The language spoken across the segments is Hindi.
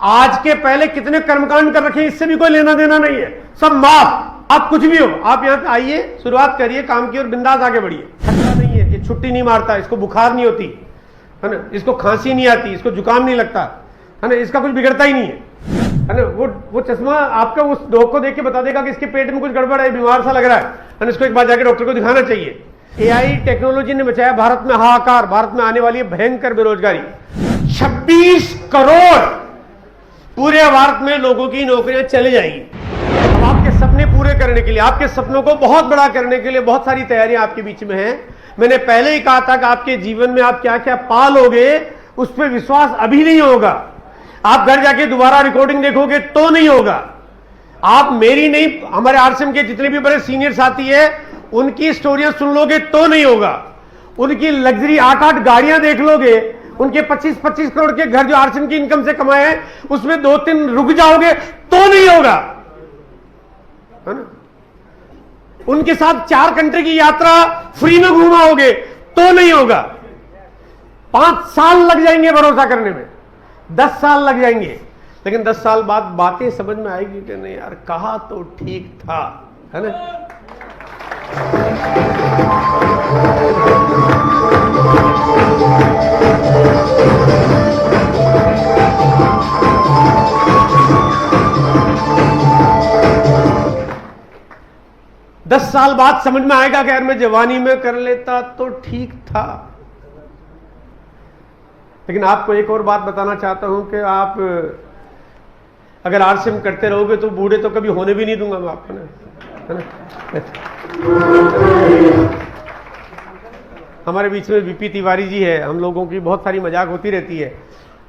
आज के पहले कितने कर्मकांड कर रखे, इससे भी कोई लेना देना नहीं है, सब माफ। आप कुछ भी हो, आप यहां पे आइए, शुरुआत करिए काम की और बिंदास आगे बढ़िए। खतरा नहीं है, ये छुट्टी नहीं मारता, इसको बुखार नहीं होती है ना, इसको खांसी नहीं आती, इसको जुकाम नहीं लगता है ना, इसका कुछ बिगड़ता ही नहीं है ना। वो चश्मा आपका उस डॉग को देख के बता देगा कि इसके पेट में कुछ गड़बड़ है, बीमार सा लग रहा है, इसको एक बार जाके डॉक्टर को दिखाना चाहिए। एआई टेक्नोलॉजी ने बचाया भारत में हाहाकार, भारत में आने वाली है भयंकर बेरोजगारी। 26 करोड़ पूरे भारत में लोगों की नौकरियां चले जाएंगी। अब आपके सपने पूरे करने के लिए, आपके सपनों को बहुत बड़ा करने के लिए बहुत सारी तैयारियां आपके बीच में हैं। मैंने पहले ही कहा था कि आपके जीवन में आप क्या क्या पा लोगे उस पर विश्वास अभी नहीं होगा। आप घर जाके दोबारा रिकॉर्डिंग देखोगे तो नहीं होगा। आप मेरी नहीं, हमारे आरसीएम के जितने भी बड़े सीनियर साथी है उनकी स्टोरियां सुन लोगे तो नहीं होगा। उनकी लग्जरी 8-8 गाड़ियां देख लोगे, उनके 25-25 करोड़ के घर जो आरसीएम की इनकम से कमाए हैं उसमें 2-3 रुक जाओगे तो नहीं होगा, है ना। उनके साथ 4 कंट्री की यात्रा फ्री में घुमाओगे तो नहीं होगा। 5 साल लग जाएंगे भरोसा करने में, 10 साल लग जाएंगे, लेकिन 10 साल बाद बातें समझ में आएगी कि नहीं यार कहा तो ठीक था, है ना। 10 साल बाद समझ में आएगा कि यार मैं जवानी में कर लेता तो ठीक था। लेकिन आपको एक और बात बताना चाहता हूं कि आप अगर आरसीएम करते रहोगे तो बूढ़े तो कभी होने भी नहीं दूंगा मैं आपको, है ना। हमारे बीच में वीपी तिवारी जी है, हम लोगों की बहुत सारी मजाक होती रहती है।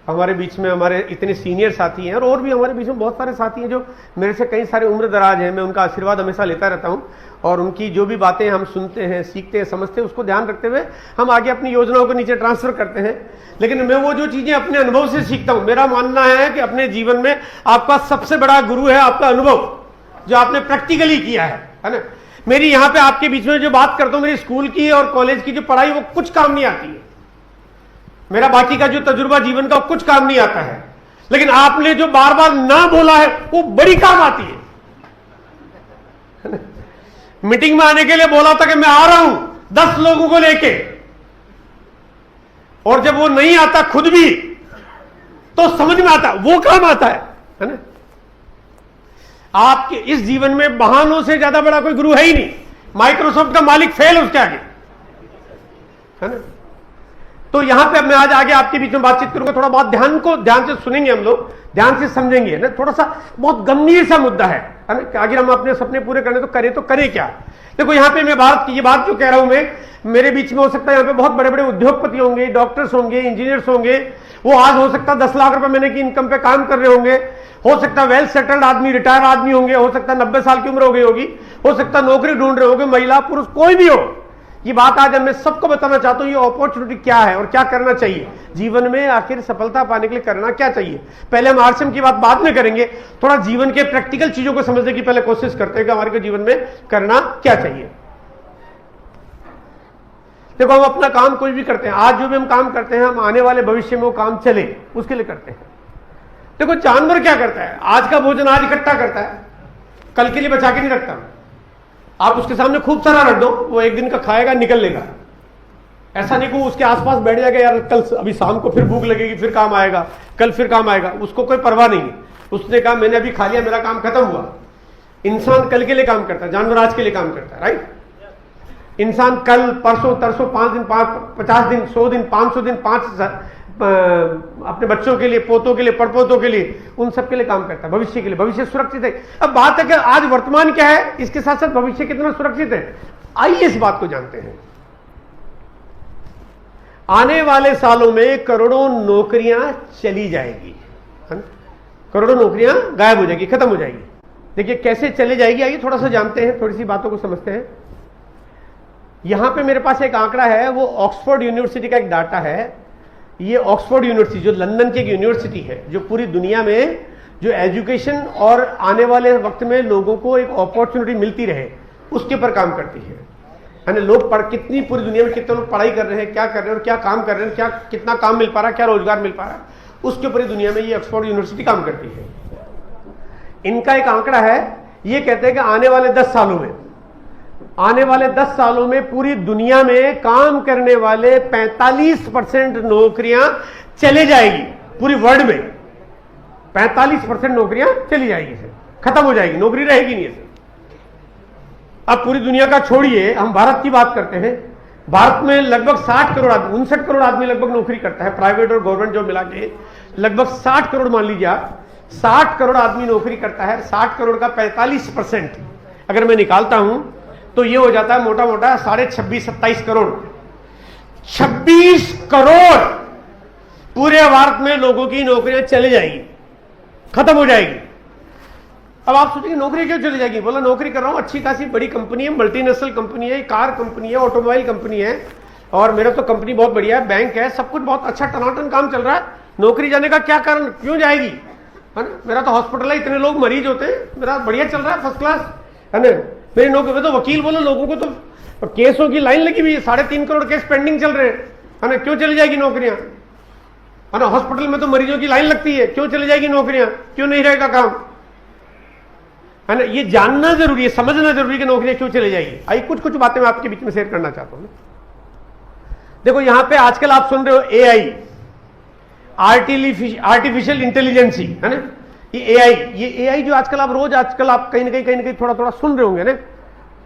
हमारे बीच में हमारे इतने सीनियर साथी हैं और भी हमारे बीच में बहुत सारे साथी हैं जो मेरे से कई सारे उम्र दराज हैं। मैं उनका आशीर्वाद हमेशा लेता रहता हूं और उनकी जो भी बातें हम सुनते हैं, सीखते हैं, समझते हैं, उसको ध्यान रखते हुए हम आगे अपनी योजनाओं को नीचे ट्रांसफर करते हैं। लेकिन मैं वो जो चीजें अपने अनुभव से सीखता हूं, मेरा मानना है कि अपने जीवन में आपका सबसे बड़ा गुरु है आपका अनुभव, जो आपने प्रैक्टिकली किया है ना। मेरी यहां पे आपके बीच में जो बात करता हूं, मेरी स्कूल की और कॉलेज की जो पढ़ाई वो कुछ काम नहीं आती है। मेरा बाकी का जो तजुर्बा जीवन का कुछ काम नहीं आता है, लेकिन आपने जो बार बार ना बोला है वो बड़ी काम आती है। मीटिंग में आने के लिए बोला था कि मैं आ रहा हूं 10 लोगों को लेके, और जब वो नहीं आता खुद भी तो समझ में आता, वो काम आता है ना। आपके इस जीवन में बहानों से ज्यादा बड़ा कोई गुरु है ही नहीं। माइक्रोसॉफ्ट का मालिक फेल उसके आगे, है ना। तो यहां पे मैं आज आगे आपके बीच में बातचीत करूंगा। थोड़ा बहुत ध्यान से सुनेंगे, हम लोग ध्यान से समझेंगे ना। थोड़ा सा बहुत गंभीर सा मुद्दा है ना। अगर हम अपने सपने पूरे करने तो करें क्या। देखो यहां पे मैं भारत की ये बात जो कह रहा हूं मैं, मेरे बीच में हो सकता है यहां पे बहुत बड़े बड़े उद्योगपति होंगे, डॉक्टर्स होंगे, इंजीनियर्स होंगे। वो आज हो सकता है 10 लाख रुपए महीने की इनकम पे काम कर रहे होंगे, हो सकता है वेल सेटल्ड आदमी, रिटायर आदमी होंगे, हो सकता है 90 साल की उम्र हो गई होगी, हो सकता है नौकरी ढूंढ रहे होंगे, महिला पुरुष कोई भी हो। ये बात आज मैं सबको बताना चाहता हूं, ये अपॉर्चुनिटी क्या है और क्या करना चाहिए जीवन में, आखिर सफलता पाने के लिए करना क्या चाहिए। पहले हम आरसीएम की बात बाद में करेंगे, थोड़ा जीवन के प्रैक्टिकल चीजों को समझने की पहले कोशिश करते हैं कि हमारे को जीवन में करना क्या चाहिए। देखो हम अपना काम कोई भी करते हैं, आज जो भी हम काम करते हैं हम आने वाले भविष्य में वो काम चले उसके लिए करते हैं। देखो जानवर क्या करता है, आज का भोजन आज इकट्ठा करता है, कल के लिए बचा के नहीं रखता। आप उसके सामने खूब सारा रख दो, वो एक दिन का खाएगा, निकल लेगा। ऐसा नहीं कि उसके आसपास बैठ जाएगा, यार कल अभी शाम को फिर भूख लगेगी, फिर काम आएगा, कल फिर काम आएगा, उसको कोई परवाह नहीं है। उसने कहा मैंने अभी खा लिया, मेरा काम खत्म हुआ। इंसान कल के लिए काम करता है, जानवर आज के लिए काम करता है, राइट। इंसान कल, परसों, तरसों, 5 दिन, 50 दिन, 100 दिन, 500 दिन, 5 अपने बच्चों के लिए, पोतों के लिए, पड़पोतों के लिए, उन सब के लिए काम करता है, भविष्य के लिए। भविष्य सुरक्षित है। अब बात है कि आज वर्तमान क्या है, इसके साथ साथ भविष्य कितना सुरक्षित है। आइए इस बात को जानते हैं। आने वाले सालों में करोड़ों नौकरियां चली जाएगी, करोड़ों नौकरियां गायब हो जाएगी, खत्म हो जाएगी। देखिए कैसे चले जाएगी, आइए थोड़ा सा जानते हैं, थोड़ी सी बातों को समझते हैं। यहां पे मेरे पास एक आंकड़ा है, वो ऑक्सफोर्ड यूनिवर्सिटी का एक डाटा है। ये ऑक्सफोर्ड यूनिवर्सिटी जो लंदन की एक यूनिवर्सिटी है, जो पूरी दुनिया में जो एजुकेशन और आने वाले वक्त में लोगों को एक अपॉर्चुनिटी मिलती रहे उसके ऊपर काम करती है। लोग कितनी पूरी दुनिया में कितने लोग पढ़ाई कर रहे हैं, क्या कर रहे हैं और क्या काम कर रहे हैं, क्या कितना काम मिल पा रहा है, क्या रोजगार मिल पा रहा है, उसके ऊपर ही दुनिया में ये ऑक्सफोर्ड यूनिवर्सिटी काम करती है। इनका एक आंकड़ा है, ये कहते हैं कि आने वाले 10 सालों में पूरी दुनिया में काम करने वाले 45% नौकरियां चले जाएगी। पूरी वर्ल्ड में 45% नौकरियां चली जाएगी, से खत्म हो जाएगी, नौकरी रहेगी नहीं इसे। अब पूरी दुनिया का छोड़िए, हम भारत की बात करते हैं। भारत में लगभग 60 करोड़ आदमी, 59 करोड़ आदमी लगभग नौकरी करता है, प्राइवेट और गवर्नमेंट जो मिला के लगभग 60 करोड़ मान लीजिए आप, 60 करोड़ आदमी नौकरी करता है। 60 करोड़ का 45% अगर मैं निकालता हूं तो ये हो जाता है मोटा मोटा 26.5-27 करोड़। 26 करोड़ पूरे भारत में लोगों की नौकरियां चली जाएगी, खत्म हो जाएगी। अब आप सोचेंगे नौकरी क्यों चली जाएगी? बोला नौकरी कर रहा हूं, अच्छी खासी बड़ी कंपनी है, मल्टीनेशनल कंपनी है, कार कंपनी है, ऑटोमोबाइल कंपनी है, और मेरा तो कंपनी बहुत बढ़िया है, बैंक है, सब कुछ बहुत अच्छा टनाटन काम चल रहा है। नौकरी जाने का क्या कारण, क्यों जाएगी? है ना, मेरा तो हॉस्पिटल है, इतने लोग मरीज होते हैं, मेरा बढ़िया चल रहा है, फर्स्ट क्लास, है ना। मेरी नौकरी तो वकील बोलो, लोगों को तो केसों की लाइन लगी हुई है, 3.5 करोड़ केस पेंडिंग चल रहे हैं, है ना, क्यों चली जाएगी नौकरियां? है ना, हॉस्पिटल में तो मरीजों की लाइन लगती है, क्यों चली जाएगी नौकरियां? क्यों नहीं रहेगा काम? है ना, ये जानना जरूरी है, समझना जरूरी है कि नौकरियां क्यों चली जाएगी। आई कुछ बातें मैं आपके बीच में शेयर करना चाहता हूं। देखो यहां पे आजकल आप सुन रहे हो एआई, आर्टिफिशियल इंटेलिजेंसी, है ना, ये एआई जो आजकल आप कहीं ना कहीं थोड़ा सुन रहे होंगे ना।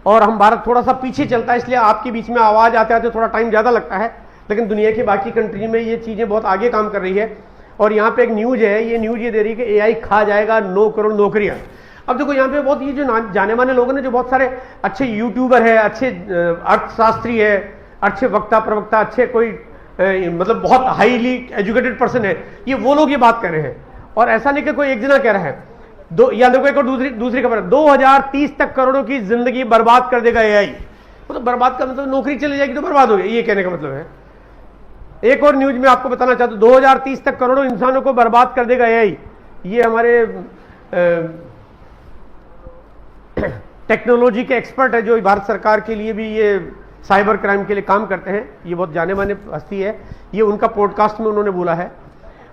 और हम भारत थोड़ा सा पीछे चलता है, इसलिए आपके बीच में आवाज आते आते थोड़ा टाइम ज्यादा लगता है, लेकिन दुनिया की बाकी कंट्री में ये चीजें बहुत आगे काम कर रही है। और यहाँ पे एक न्यूज है, ये न्यूज ये दे रही है कि एआई खा जाएगा 9 करोड़ नौकरियां। अब देखो यहाँ पे बहुत ये जो जाने माने लोग हैं, जो बहुत सारे अच्छे यूट्यूबर है, अच्छे अर्थशास्त्री है, अच्छे वक्ता प्रवक्ता, अच्छे कोई मतलब बहुत हाईली एजुकेटेड पर्सन है, ये वो लोग ये बात कर रहे हैं। और ऐसा नहीं कि कोई एक जना कह रहा है। या देखो एक और दूसरी खबर है, 2030 तक करोड़ों की जिंदगी बर्बाद कर देगा एआई। मतलब बर्बाद का मतलब नौकरी चली जाएगी तो बर्बाद हो गई, ये कहने का मतलब है। एक और न्यूज में आपको बताना चाहता हूं, 2030 तक करोड़ों इंसानों को बर्बाद कर देगा एआई। ये हमारे टेक्नोलॉजी के एक्सपर्ट है, जो भारत सरकार के लिए भी ये साइबर क्राइम के लिए काम करते हैं, ये बहुत जाने माने हस्ती है। ये उनका पॉडकास्ट में उन्होंने बोला है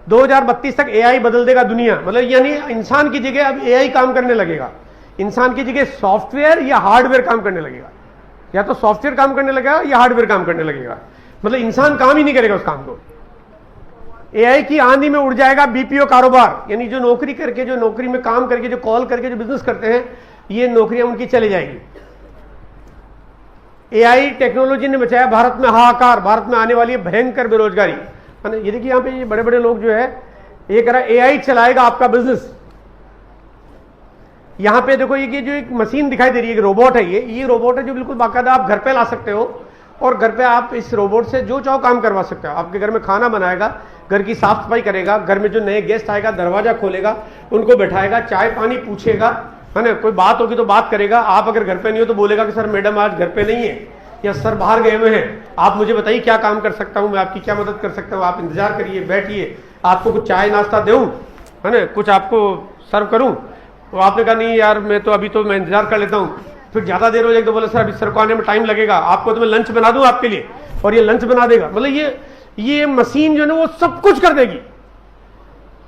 2032 तक एआई बदल देगा दुनिया। मतलब यानी इंसान की जगह अब एआई काम करने लगेगा, इंसान की जगह सॉफ्टवेयर या हार्डवेयर काम करने लगेगा, या तो सॉफ्टवेयर काम करने लगेगा या हार्डवेयर काम करने लगेगा। मतलब इंसान काम ही नहीं करेगा उस काम को। एआई की आंधी में उड़ जाएगा बीपीओ कारोबार, यानी जो नौकरी करके, जो नौकरी में काम करके, जो कॉल करके जो बिजनेस करते हैं, ये नौकरियां उनकी चली जाएगी। एआई टेक्नोलॉजी ने मचाया भारत में हाहाकार, भारत में आने वाली है भयंकर बेरोजगारी। ये देखिए यहाँ पे ये बड़े बड़े लोग जो है ये कह रहा है एआई चलाएगा आपका बिजनेस। यहाँ पे देखो ये जो एक मशीन दिखाई दे रही है, रोबोट है, ये रोबोट है जो बिल्कुल बाकायदा आप घर पे ला सकते हो, और घर पे आप इस रोबोट से जो चाहो काम करवा सकते हो। आपके घर में खाना बनाएगा, घर की साफ सफाई करेगा, घर में जो नए गेस्ट आएगा दरवाजा खोलेगा, उनको बैठाएगा, चाय पानी पूछेगा, है ना, कोई बात होगी तो बात करेगा। आप अगर घर पे नहीं हो तो बोलेगा कि सर मैडम आज घर पे नहीं है, या सर बाहर गए हुए हैं, आप मुझे बताइए क्या काम कर सकता हूं, मैं आपकी क्या मदद कर सकता हूं, आप इंतजार करिए, बैठिए, आपको कुछ चाय नाश्ता दूं, है ना, कुछ आपको सर्व करूं। तो आपने कहा नहीं यार मैं इंतजार कर लेता हूं। फिर ज्यादा देर हो जाएगी तो बोले सर अभी सर को आने में टाइम लगेगा, आपको तो मैं लंच बना दूं आपके लिए, और ये लंच बना देगा। मतलब ये मशीन जो है ना वो सब कुछ कर देगी।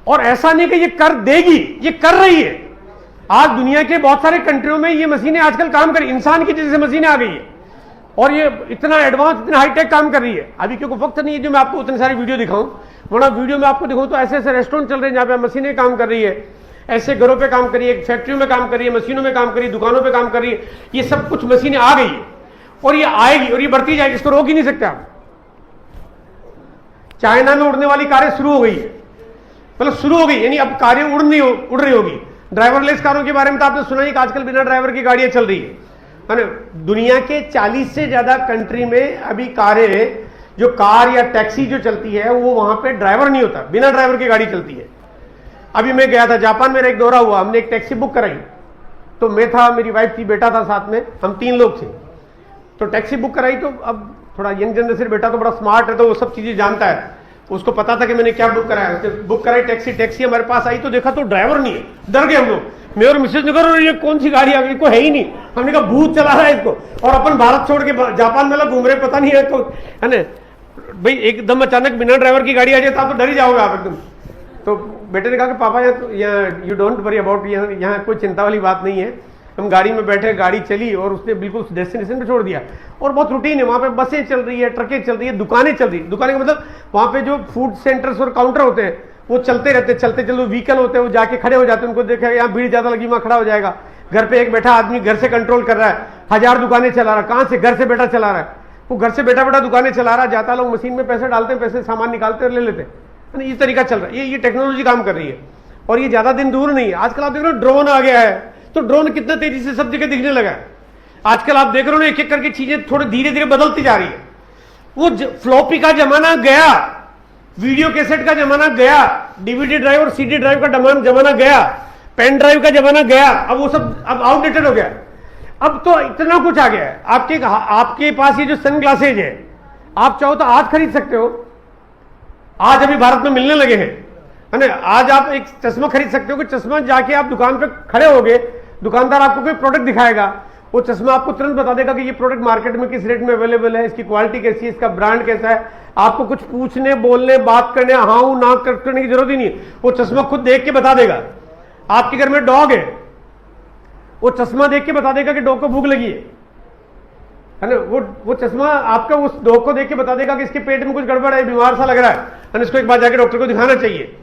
और ऐसा नहीं कि ये कर देगी, ये कर रही है। आज दुनिया के बहुत सारे कंट्रियों में ये मशीनें आजकल काम कर, इंसान की जैसे मशीनें आ गई है, और ये इतना एडवांस, इतना हाईटेक काम कर रही है। अभी क्योंकि वक्त नहीं है जो मैं आपको उतनी सारी वीडियो दिखाऊं, वरना वीडियो में आपको दिखाऊं तो ऐसे ऐसे रेस्टोरेंट चल रहे हैं जहां पे मशीनें काम कर रही है, ऐसे घरों पे काम कर रही है, फैक्ट्रियों में काम कर रही है, मशीनों में काम कर रही है, दुकानों पे काम कर रही है। ये सब कुछ मशीनें आ गई है और ये आएगी और ये बढ़ती जाएगी, इसको रोक ही नहीं सकते आप। चाइना में उड़ने वाली कारें शुरू हो गई है, मतलब शुरू हो गई, यानी अब कारें उड़ रही होगी। ड्राइवरलेस कारों के बारे में तो आपने सुना ही कि आजकल बिना ड्राइवर की गाड़ियां चल रही है ना। दुनिया के 40 से ज्यादा कंट्री में अभी कारें, जो कार या टैक्सी जो चलती है वो वहां पे ड्राइवर नहीं होता, बिना ड्राइवर की गाड़ी चलती है। अभी मैं गया था जापान, मेरा एक दौरा हुआ, हमने एक टैक्सी बुक कराई, तो मैं था, मेरी वाइफ थी, बेटा था साथ में, हम 3 लोग थे। तो टैक्सी बुक कराई, तो अब थोड़ा यंग जनरेशन बेटा तो बड़ा स्मार्ट है, तो वो सब चीजें जानता है, उसको पता था कि मैंने क्या बुक कराया। बुक कराई टैक्सी हमारे पास आई तो देखा तो ड्राइवर नहीं है, डर गए हम लोग। मैं और मिसेज ने कहा ये कौन सी गाड़ी आ गई, कोई है ही नहीं। हमने कहा भूत चला रहा है इसको, और अपन भारत छोड़ के जापान में घूम रहे, पता नहीं है तो, है ना भाई, एकदम अचानक बिना ड्राइवर की गाड़ी आ जाए तो आप तो डर ही जाओगे आप एकदम, तो बेटे ने कहा कि पापा यहाँ यू डोंट वरी अबाउट, यहाँ कोई चिंता वाली बात नहीं है। हम गाड़ी में बैठे, गाड़ी चली और उसने बिल्कुल डेस्टिनेशन पे छोड़ दिया। और बहुत रूटीन है, वहाँ पे बसें चल रही है, ट्रकें चल रही है, दुकानें चल रही है। दुकानें का मतलब वहाँ पे जो फूड सेंटर्स और काउंटर होते हैं वो चलते रहते, चलते चलते व्हीकल होते हैं, वो जाके खड़े हो जाते हैं, उनको देखा यहाँ भीड़ ज्यादा लगी, वहाँ खड़ा हो जाएगा। घर पे एक बैठा आदमी घर से कंट्रोल कर रहा है, 1000 दुकानें चला रहा है। कहाँ से? घर से बैठा चला रहा है। वो घर से बैठा बैठा दुकानें चला रहा है, जाता लोग मशीन में पैसे डालते हैं, पैसे सामान निकालते और ले लेते हैं। ये तरीका चल रहा है, ये टेक्नोलॉजी काम कर रही है और ये ज्यादा दिन दूर नहीं है। आजकल आप देख रहे हो ड्रोन आ गया है, तो ड्रोन कितना तेजी से सब जगह दिखने लगा है। आजकल आप देख रहे हो एक एक करके चीजें थोड़ी धीरे धीरे बदलती जा रही है। वो फ्लॉपी का जमाना गया, वीडियो कैसेट का जमाना गया, डीवीडी ड्राइव और सीडी ड्राइव का जमाना गया, पेन ड्राइव का जमाना गया। अब वो सब अब आउटडेटेड हो गया। अब तो इतना कुछ आ गया है। आपके पास ये जो सन ग्लासेज है, आप चाहो तो आज खरीद सकते हो। आज अभी भारत में मिलने लगे हैं, है ना। आज आप एक चश्मा खरीद सकते हो कि चश्मा जाके आप दुकान पे खड़े होगे, दुकानदार आपको कोई प्रोडक्ट दिखाएगा, वो चश्मा आपको तुरंत बता देगा कि ये प्रोडक्ट मार्केट में किस रेट में अवेलेबल है, इसकी क्वालिटी कैसी है, इसका ब्रांड कैसा है। आपको कुछ पूछने, बोलने, बात करने, हाँ ना करने की जरूरत ही नहीं, वो चश्मा खुद देख के बता देगा। आपके घर में डॉग है, वो चश्मा देख के बता देगा कि डॉग को भूख लगी है ना। वो चश्मा आपका उस डॉग को देख के बता देगा कि इसके पेट में कुछ गड़बड़ है, बीमार सा लग रहा है, इसको एक बार जाके डॉक्टर को दिखाना चाहिए।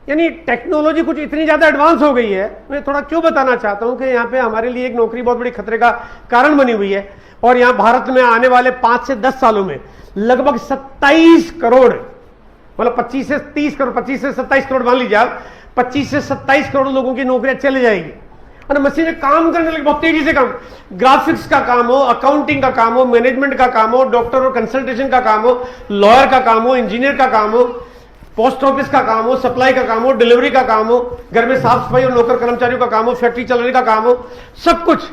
यानी टेक्नोलॉजी कुछ इतनी ज्यादा एडवांस हो गई है। मैं थोड़ा क्यों बताना चाहता हूं कि यहाँ पे हमारे लिए एक नौकरी बहुत बड़ी खतरे का कारण बनी हुई है। और यहाँ भारत में आने वाले 5 से 10 सालों में लगभग 27 करोड़, मतलब 25 से 30 करोड़, 25 से 27 करोड़ मान लीजिए आप, 25 से 27 करोड़ लोगों की नौकरियां चली जाएगी। और मशीनें काम करने लगी, बहुत तेजी से काम, ग्राफिक्स का काम हो, अकाउंटिंग का काम हो, मैनेजमेंट का काम हो, डॉक्टर और कंसल्टेशन का काम हो, लॉयर का काम हो, इंजीनियर का काम हो, पोस्ट ऑफिस का काम हो, सप्लाई का काम हो, डिलीवरी का काम हो, घर में साफ सफाई और नौकर कर्मचारियों का काम हो, फैक्ट्री चलाने का काम हो, सब कुछ।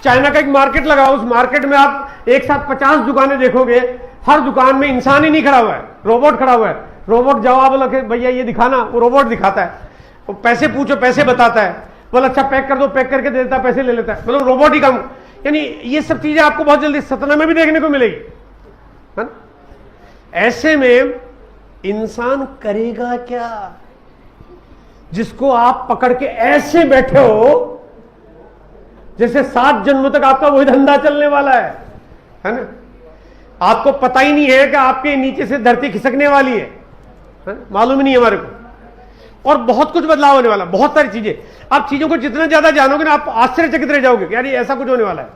चाइना का एक मार्केट लगा, उस मार्केट में आप एक साथ 50 दुकानें देखोगे, हर दुकान में इंसान ही नहीं खड़ा हुआ है, रोबोट खड़ा हुआ है। रोबोट जवाब लगे भैया ये दिखाना, वो रोबोट दिखाता है। वो पैसे पूछो, पैसे बताता है, बोला अच्छा पैक कर दो, पैक करके दे देता है, पैसे ले लेता है, मतलब रोबोट ही काम। यानी ये सब चीजें आपको बहुत जल्दी सतना में भी देखने को मिलेगी, है ना। ऐसे में इंसान करेगा क्या? जिसको आप पकड़ के ऐसे बैठे हो जैसे 7 जन्मों तक आपका वही धंधा चलने वाला है ना। आपको पता ही नहीं है कि आपके नीचे से धरती खिसकने वाली है ना? मालूम ही नहीं है हमारे को। और बहुत कुछ बदलाव होने वाला, बहुत सारी चीजें। आप चीजों को जितना ज्यादा जानोगे ना, आप आश्चर्यचकित रह जाओगे कि यार ये ऐसा कुछ होने वाला है।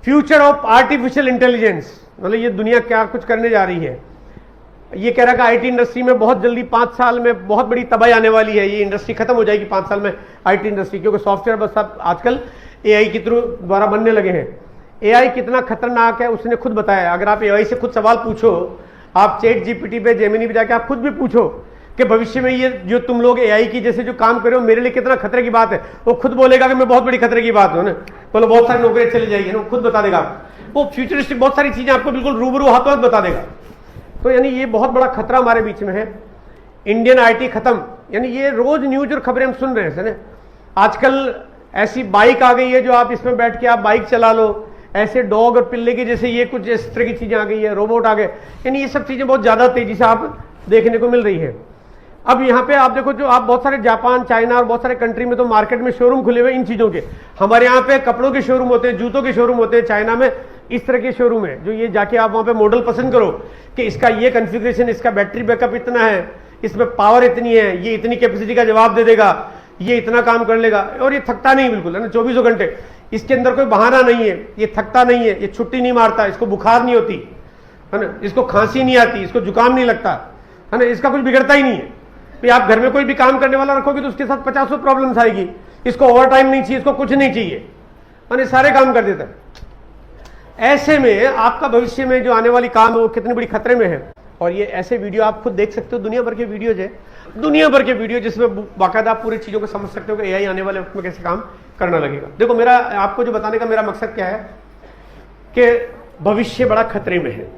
फ्यूचर ऑफ आर्टिफिशियल इंटेलिजेंस, मतलब ये दुनिया क्या कुछ करने जा रही है। ये कह रहा है कि आईटी इंडस्ट्री में बहुत जल्दी 5 साल में बहुत बड़ी तबाही आने वाली है। ये इंडस्ट्री खत्म हो जाएगी 5 साल में, आईटी इंडस्ट्री, क्योंकि सॉफ्टवेयर बस सब आजकल एआई के थ्रू द्वारा बनने लगे हैं। एआई कितना खतरनाक है उसने खुद बताया। अगर आप एआई से खुद सवाल पूछो, आप चैट जीपीटी पे, जेमिनी पे जाके आप खुद भी पूछो कि भविष्य में ये जो तुम लोग एआई की जैसे जो काम कर रहे हो मेरे लिए कितना खतरे की बात है, वो खुद बोलेगा कि मैं बहुत बड़ी खतरे की बात हूं ना। बोलो बहुत सारी नौकरियां चली जाएगी ना, खुद बता देगा। वो फ्यूचरिस्टिक बहुत सारी चीजें आपको बिल्कुल रूबरू हाथों हाथ बता देगा। तो यानी ये बहुत बड़ा खतरा हमारे बीच में है। इंडियन आईटी खत्म, यानी ये रोज न्यूज और खबरें हम सुन रहे हैं। आजकल ऐसी बाइक आ गई है जो आप इसमें बैठ के आप बाइक चला लो, ऐसे डॉग और पिल्ले के जैसे ये कुछ इस तरह की चीजें आ गई है, रोबोट आ गए। यानी ये सब चीजें बहुत ज्यादा तेजी से आप देखने को मिल रही है। अब यहाँ पे आप देखो, जो आप बहुत सारे जापान, चाइना और बहुत सारे कंट्री में तो मार्केट में शोरूम खुले हुए इन चीजों के। हमारे यहाँ पे कपड़ों के शोरूम होते हैं, जूतों के शोरूम होते हैं, चाइना में इस तरह के शोरूम है जो ये जाके आप वहां पे मॉडल पसंद करो कि इसका ये कॉन्फ़िगरेशन, इसका बैटरी बैकअप इतना है, इसमें पावर इतनी है, ये इतनी कैपेसिटी का जवाब दे देगा, ये इतना काम कर लेगा। और ये थकता नहीं बिल्कुल, है ना, 24 घंटे। इसके अंदर कोई बहाना नहीं है, ये थकता नहीं है, ये छुट्टी नहीं मारता, इसको बुखार नहीं होती, है ना, इसको खांसी नहीं आती, इसको जुकाम नहीं लगता, है ना, इसका कुछ बिगड़ता ही नहीं है। आप घर में कोई भी काम करने वाला रखोगे तो उसके साथ 50 प्रॉब्लम्स आएगी। इसको ओवर टाइम नहीं चाहिए, इसको कुछ नहीं चाहिए, यानी सारे काम कर देता है। ऐसे में आपका भविष्य में जो आने वाली काम है वो कितनी बड़ी खतरे में है। और ये ऐसे वीडियो आप खुद देख सकते हो, दुनिया भर के वीडियोज है, दुनिया भर के वीडियो जिसमें बाकायदा आप पूरी चीजों को समझ सकते हो कि एआई आने वाले वक्त में कैसे काम करना लगेगा। देखो, मेरा आपको जो बताने का मेरा मकसद क्या है कि भविष्य बड़ा खतरे में है।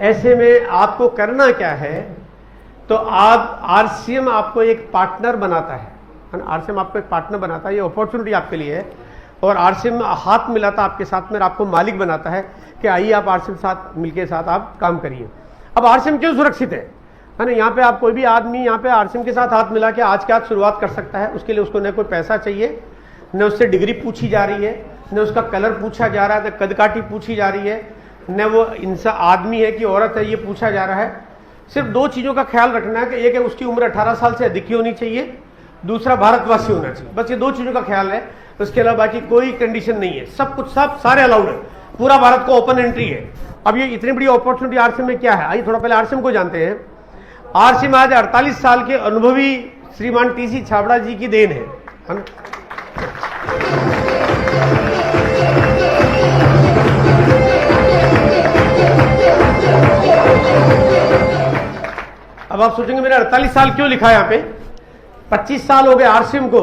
ऐसे में आपको करना क्या है, तो आप आरसीएम आपको एक पार्टनर बनाता है। आरसीएम आपको एक पार्टनर बनाता है, ये अपॉर्चुनिटी आपके लिए है। और आरसीएम हाथ मिलाता है आपके साथ में, आपको मालिक बनाता है कि आइए आप आरसीएम साथ मिलके साथ आप काम करिए। अब आरसीएम क्यों सुरक्षित है? है ना। यहाँ पे आप कोई भी आदमी यहाँ पे आरसीएम के साथ हाथ मिला के आज के आज शुरुआत कर सकता है। उसके लिए उसको न कोई पैसा चाहिए, न उससे डिग्री पूछी जा रही है, न उसका कलर पूछा जा रहा है, न कदकाठी पूछी जा रही है, न वो इंसान आदमी है कि औरत है ये पूछा जा रहा है। सिर्फ दो चीज़ों का ख्याल रखना है कि एक है उसकी उम्र 18 साल से अधिक की होनी चाहिए, दूसरा भारतवासी होना चाहिए। बस ये दो चीज़ों का ख्याल है, उसके अलावा बाकी कोई कंडीशन नहीं है। सब कुछ सब सारे अलाउड है, पूरा भारत को ओपन एंट्री है। अब ये इतनी बड़ी अपॉर्चुनिटी आरसीएम में क्या है, आइए थोड़ा पहले आरसीएम को जानते हैं। आरसीएम आज 48 साल के अनुभवी श्रीमान टीसी छाबड़ा जी की देन है ना? अब आप सोचेंगे मैंने 48 साल क्यों लिखा है यहाँ पे। 25 साल हो गए आरसीएम को,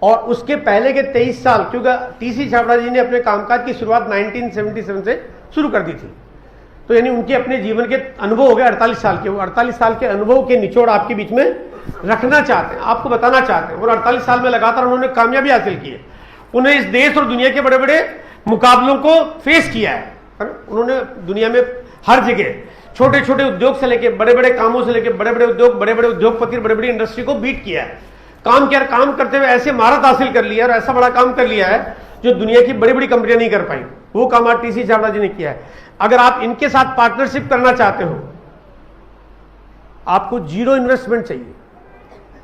और उसके पहले के 23 साल, क्योंकि टीसी छाबड़ा जी ने अपने कामकाज की शुरुआत 1977 से शुरू कर दी थी। तो यानी उनके अपने जीवन के अनुभव हो गए 48 साल के। वो 48 साल के अनुभव के निचोड़ आपके बीच में रखना चाहते हैं, आपको बताना चाहते हैं। और 48 साल में लगातार उन्होंने कामयाबी हासिल की है। उन्हें इस देश और दुनिया के बड़े बड़े मुकाबलों को फेस किया है ना? उन्होंने दुनिया में हर जगह छोटे छोटे उद्योग से लेकर बड़े बड़े कामों से लेकर बड़े बड़े उद्योग, बड़े बड़े उद्योगपति, बड़े बड़ी इंडस्ट्री को बीट किया है। काम किया, काम करते हुए ऐसे महारत हासिल कर लिया और ऐसा बड़ा काम कर लिया है जो दुनिया की बड़ी बड़ी कंपनियां नहीं कर पाई। वो काम आज टीसी छाबड़ा जी ने किया है। अगर आप इनके साथ पार्टनरशिप करना चाहते हो, आपको जीरो इन्वेस्टमेंट चाहिए।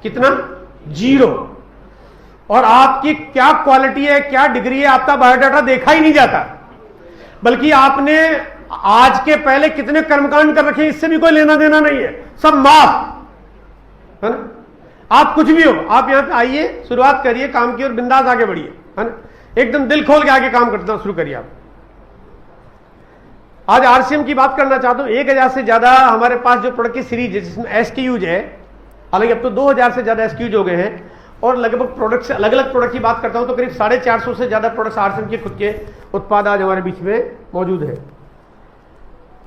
कितना? जीरो। और आपकी क्या क्वालिटी है, क्या डिग्री है, आपका बायोडाटा देखा ही नहीं जाता, बल्कि आपने आज के पहले कितने कर्मकांड कर रखे इससे भी कोई लेना देना नहीं है, सब माफ है ना। आप कुछ भी हो, आप यहां पे आइए, शुरुआत करिए काम की और बिंदास आगे बढ़िए, है ना। एकदम दिल खोल के आगे काम करना शुरू करिए आप। आज आरसीएम की बात करना चाहता हूं। 1000 से ज्यादा हमारे पास जो प्रोडक्ट की सीरीज है जिसमें एसक्यूज है, हालांकि अब तो 2000 से ज्यादा एसक्यूज हो गए हैं। और लगभग प्रोडक्ट से अलग अलग प्रोडक्ट की बात करता हूं तो करीब 450 से ज्यादा प्रोडक्ट्स आरसीएम के खुद के उत्पाद आज हमारे बीच में मौजूद है।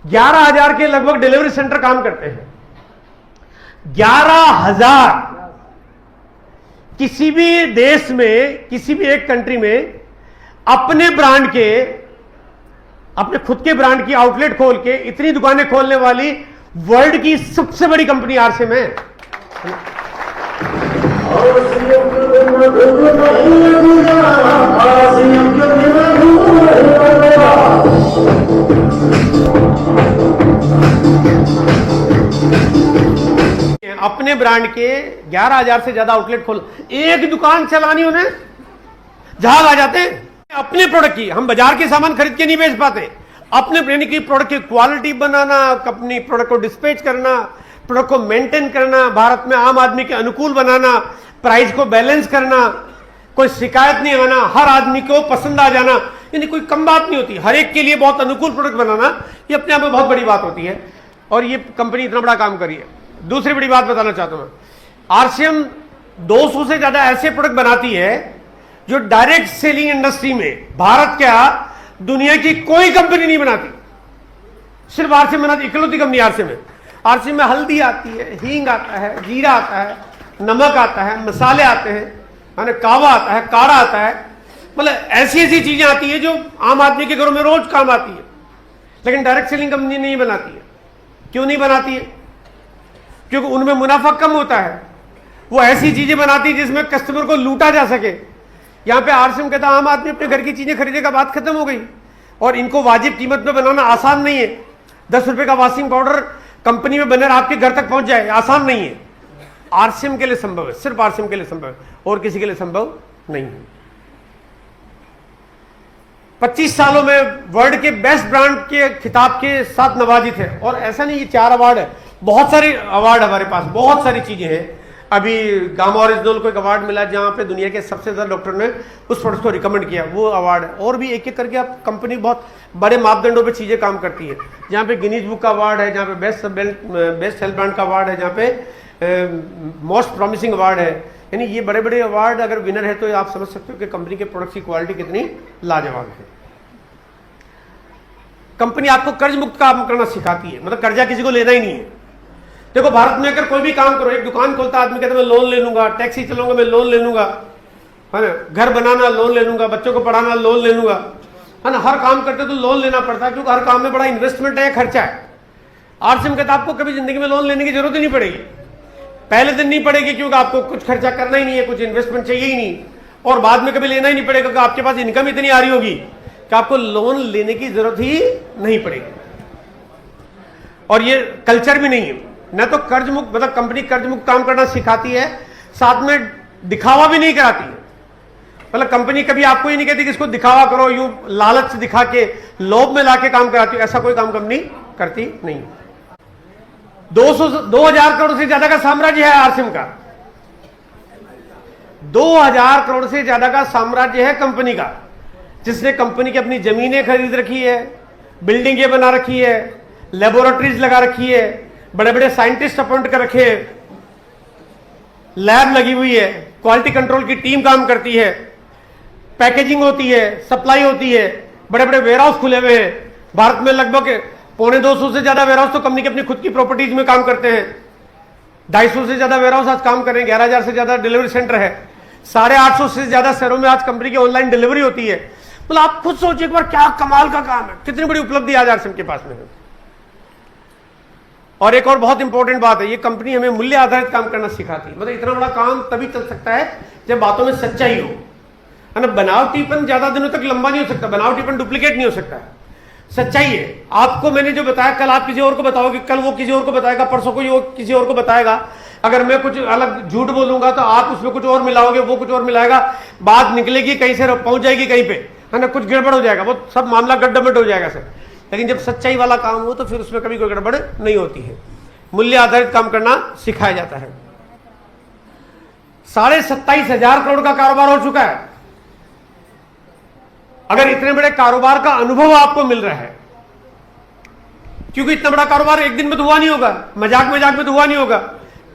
11,000 के लगभग डिलीवरी सेंटर काम करते हैं। 11,000 किसी भी देश में, किसी भी एक कंट्री में अपने ब्रांड के, अपने खुद के ब्रांड की आउटलेट खोल के इतनी दुकानें खोलने वाली वर्ल्ड की सबसे बड़ी कंपनी आरसीएम है। अपने ब्रांड के 11,000 से ज्यादा आउटलेट खोल, एक दुकान चलानी उन्हें जहां आ जाते हैं। अपने प्रोडक्ट की, हम बाजार के सामान खरीद के नहीं बेच पाते, अपने ब्रांड की प्रोडक्ट की क्वालिटी बनाना, अपनी प्रोडक्ट को डिस्पैच करना, प्रोडक्ट को मेंटेन करना, भारत में आम आदमी के अनुकूल बनाना, प्राइस को बैलेंस करना, कोई शिकायत नहीं आना, हर आदमी को पसंद आ जाना, यानी कोई कम बात नहीं होती। हर एक के लिए बहुत अनुकूल प्रोडक्ट बनाना, ये अपने आप में बहुत बड़ी बात होती है। और ये कंपनी इतना बड़ा काम करी है। दूसरी बड़ी बात बताना चाहता हूं, आरसीएम 200 से ज्यादा ऐसे प्रोडक्ट बनाती है जो डायरेक्ट सेलिंग इंडस्ट्री में भारत क्या दुनिया की कोई कंपनी नहीं बनाती, सिर्फ आरसीएम बनाती, इकलौती कंपनी आरसीएम है। आरसीएम में हल्दी आती है, हींग आता है, जीरा आता है, नमक आता है, मसाले आते हैं, कावा आता है, काढ़ा आता है, मतलब ऐसी ऐसी चीजें आती है जो आम आदमी के घरों में रोज काम आती है। लेकिन डायरेक्ट सेलिंग कंपनी नहीं बनाती है। क्यों नहीं बनाती है? क्योंकि उनमें मुनाफा कम होता है। वो ऐसी चीजें बनाती है जिसमें कस्टमर को लूटा जा सके। यहां पे आरसीएम कहता है आम आदमी अपने घर की चीजें खरीदेगा, बात खत्म हो गई। और इनको वाजिब कीमत में बनाना आसान नहीं है। 10 रुपए का वॉशिंग पाउडर कंपनी में बनकर आपके घर तक पहुंच जाए, आसान नहीं है। आरसीएम के लिए संभव है, सिर्फ आरसीएम के लिए संभव है, और किसी के लिए संभव नहीं है। 25 सालों में वर्ल्ड के बेस्ट ब्रांड के खिताब के साथ नवाजित है। और ऐसा नहीं, ये 4 अवार्ड है, बहुत सारे अवार्ड हमारे पास, बहुत सारी चीजें हैं। अभी गामा ओरिजिनल को एक अवार्ड मिला जहां पे दुनिया के सबसे ज्यादा डॉक्टर ने उस प्रोडक्ट को रिकमेंड किया, वो अवार्ड है। और भी एक एक करके आप कंपनी बहुत बड़े मापदंडों पे चीजें काम करती है। जहां पे गिनीज बुक का अवार्ड है, जहां पे बेस्ट सेल ब्रांड का अवार्ड है, जहां पे मोस्ट प्रॉमिसिंग अवार्ड है। यानी ये बड़े बड़े अवार्ड अगर विनर है तो आप समझ सकते हो कि कंपनी के प्रोडक्ट की क्वालिटी कितनी लाजवाब है। कंपनी आपको कर्ज मुक्त काम करना सिखाती है, मतलब कर्जा किसी को लेना ही नहीं है। देखो भारत में अगर कोई भी काम करो, एक दुकान खोलता आदमी कहता मैं लोन ले लूंगा, टैक्सी चलाऊंगा मैं लोन ले लूंगा, है ना, घर बनाना लोन ले लूंगा, बच्चों को पढ़ाना लोन ले लूंगा, है ना। हर काम करते तो लोन लेना पड़ता है क्योंकि हर काम में बड़ा इन्वेस्टमेंट है, खर्चा है। आरसीएम का तो आपको कभी जिंदगी में लोन लेने की जरूरत ही नहीं पड़ेगी, पहले दिन नहीं पड़ेगी, क्योंकि आपको कुछ खर्चा करना ही नहीं है, कुछ इन्वेस्टमेंट चाहिए ही नहीं, और बाद में कभी लेना ही नहीं पड़ेगा क्योंकि आपके पास इनकम इतनी आ रही होगी कि आपको लोन लेने की जरूरत ही नहीं पड़ेगी। और ये कल्चर भी नहीं है, न तो कर्ज मुक्त, मतलब कंपनी कर्ज मुक्त काम करना सिखाती है, साथ में दिखावा भी नहीं कराती है। मतलब कंपनी कभी आपको ही नहीं कहती कि इसको दिखावा करो, यूं लालच दिखा के लोभ में लाके काम कराती है, ऐसा कोई काम कंपनी करती नहीं। 2000 करोड़ से ज्यादा का साम्राज्य है आरसीएम का, 2000 करोड़ से ज्यादा का साम्राज्य है कंपनी का, जिसने कंपनी की अपनी जमीनें खरीद रखी है, बिल्डिंगें बना रखी है, लेबोरेटरीज लगा रखी है, बड़े बड़े साइंटिस्ट अपॉइंट कर रखे हैं, लैब लगी हुई है, क्वालिटी कंट्रोल की टीम काम करती है, पैकेजिंग होती है, सप्लाई होती है, बड़े बड़े वेयरहाउस खुले हुए हैं। भारत में लगभग 250 से ज्यादा वेयरहाउस तो कंपनी की अपनी खुद की प्रॉपर्टीज में काम करते हैं, 250 से ज्यादा वेयरहाउस आज काम कर रहे हैं, 11,000 से ज्यादा डिलीवरी सेंटर है, 850 से ज्यादा शहरों में आज कंपनी की ऑनलाइन डिलीवरी होती है। मतलब आप खुद सोचिए एक बार, क्या कमाल का काम है, कितनी बड़ी उपलब्धि आज आरसीएम के पास में है। और एक और बहुत इंपॉर्टेंट बात है, ये कंपनी हमें मूल्य आधारित काम करना सिखाती है। मतलब इतना बड़ा काम तभी चल सकता है जब बातों में सच्चाई हो, है ना। बनावटीपन ज्यादा दिनों तक लंबा नहीं हो सकता, बनावटीपन डुप्लीकेट नहीं हो सकता है, सच्चाई है। आपको मैंने जो बताया, कल आप किसी और को बताओगे, कल वो किसी और को बताएगा, परसों को किसी और को बताएगा। अगर मैं कुछ अलग झूठ बोलूंगा तो आप उसमें कुछ और मिलाओगे, वो कुछ और मिलाएगा, बात निकलेगी कहीं से पहुंच जाएगी कहीं पे, है ना, कुछ गड़बड़ हो जाएगा, वो सब मामला गड्ढामड हो जाएगा सर। लेकिन जब सच्चाई वाला काम हो तो फिर उसमें कभी कोई गड़बड़ नहीं होती है। मूल्य आधारित काम करना सिखाया जाता है। 27,500 करोड़ का कारोबार हो चुका है। अगर इतने बड़े कारोबार का अनुभव आपको मिल रहा है, क्योंकि इतना बड़ा कारोबार एक दिन में तो हुआ नहीं होगा, मजाक मजाक में तो हुआ नहीं होगा,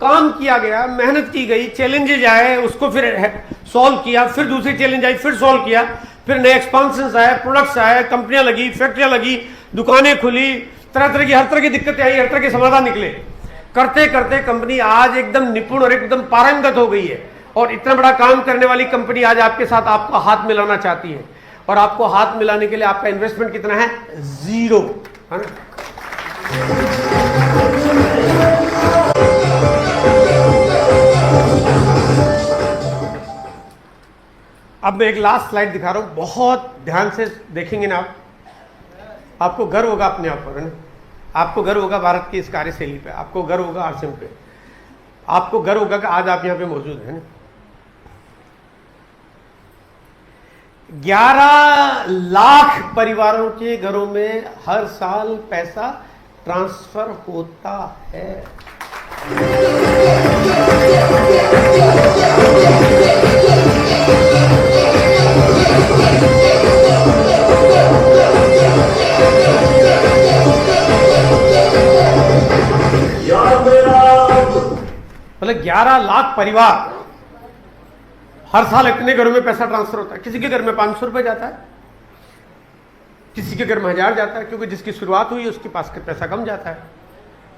काम किया गया, मेहनत की गई, चैलेंजेज आए, उसको फिर सॉल्व किया, फिर दूसरी चैलेंज आई, फिर सॉल्व किया, फिर नए एक्सपांशन आए, प्रोडक्ट्स आए, कंपनियां लगी, फैक्ट्रियां लगी, दुकानें खुली, तरह तरह की हर तरह की दिक्कतें आई, हर तरह के समाधान निकले। करते करते कंपनी आज एकदम निपुण और एकदम पारंगत हो गई है। और इतना बड़ा काम करने वाली कंपनी आज आपके साथ आपको हाथ मिलाना चाहती है। और आपको हाथ मिलाने के लिए आपका इन्वेस्टमेंट कितना है? 0, है ना। अब मैं एक लास्ट स्लाइड दिखा रहा हूं, बहुत ध्यान से देखेंगे ना आपको गर्व होगा अपने आप पर, है ना। आपको गर्व होगा भारत की इस कार्यशैली पे, आपको गर्व होगा आरसीएम पे, आपको गर्व होगा कि आज आप यहां पे मौजूद हैं। 11 लाख परिवारों के घरों में हर साल पैसा ट्रांसफर होता है। मतलब 11 लाख परिवार, हर साल इतने घरों में पैसा ट्रांसफर होता है। किसी के घर में 500 रुपए जाता है, किसी के घर में 1000 जाता है, क्योंकि जिसकी शुरुआत हुई उसके पास पैसा कम जाता है।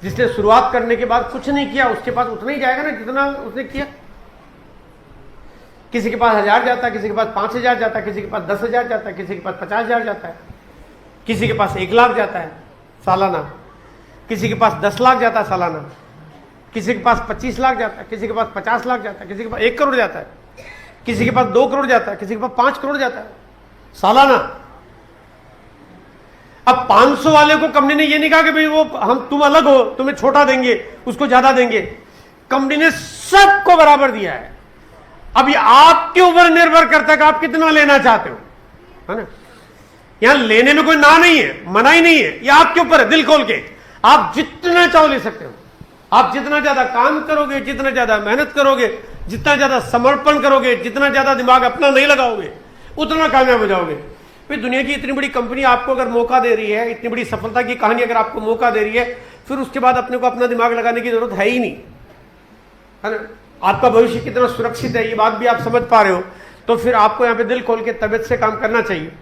जिसने शुरुआत करने के बाद कुछ नहीं किया उसके पास उतना ही जाएगा ना जितना उसने किया। किसी के पास 1000 जाता है, किसी के पास 5000 जाता है, किसी के पास 10,000 जाता है, किसी के पास 50,000 जाता है, किसी के पास 1 लाख जाता है सालाना, किसी के पास 10 लाख जाता है सालाना, किसी के पास 25 लाख जाता है, किसी के पास 50 लाख जाता है, किसी के पास 1 करोड़ जाता है, किसी के पास 2 करोड़ जाता है, किसी के पास 5 करोड़ जाता है सालाना। अब 500 वाले को कंपनी ने ये नहीं कहा कि भाई वो तुम अलग हो, तुम्हें छोटा देंगे, उसको ज्यादा देंगे। कंपनी ने सबको बराबर दिया है। अब ये आपके ऊपर निर्भर करता है कि आप कितना लेना चाहते हो, है ना। यहां लेने में कोई ना नहीं है, मना ही नहीं है, ये आपके ऊपर है। दिल खोल के आप जितना चाहो ले सकते हो। आप जितना ज्यादा काम करोगे, जितना ज्यादा मेहनत करोगे, जितना ज्यादा समर्पण करोगे, जितना ज्यादा दिमाग अपना नहीं लगाओगे, उतना कामयाब हो जाओगे। फिर दुनिया की इतनी बड़ी कंपनी आपको अगर मौका दे रही है, इतनी बड़ी सफलता की कहानी अगर आपको मौका दे रही है, फिर उसके बाद अपने को अपना दिमाग लगाने की जरूरत है ही नहीं, है ना। आपका भविष्य कितना सुरक्षित है ये बात भी आप समझ पा रहे हो, तो फिर आपको यहां पे दिल खोल के तबियत से काम करना चाहिए।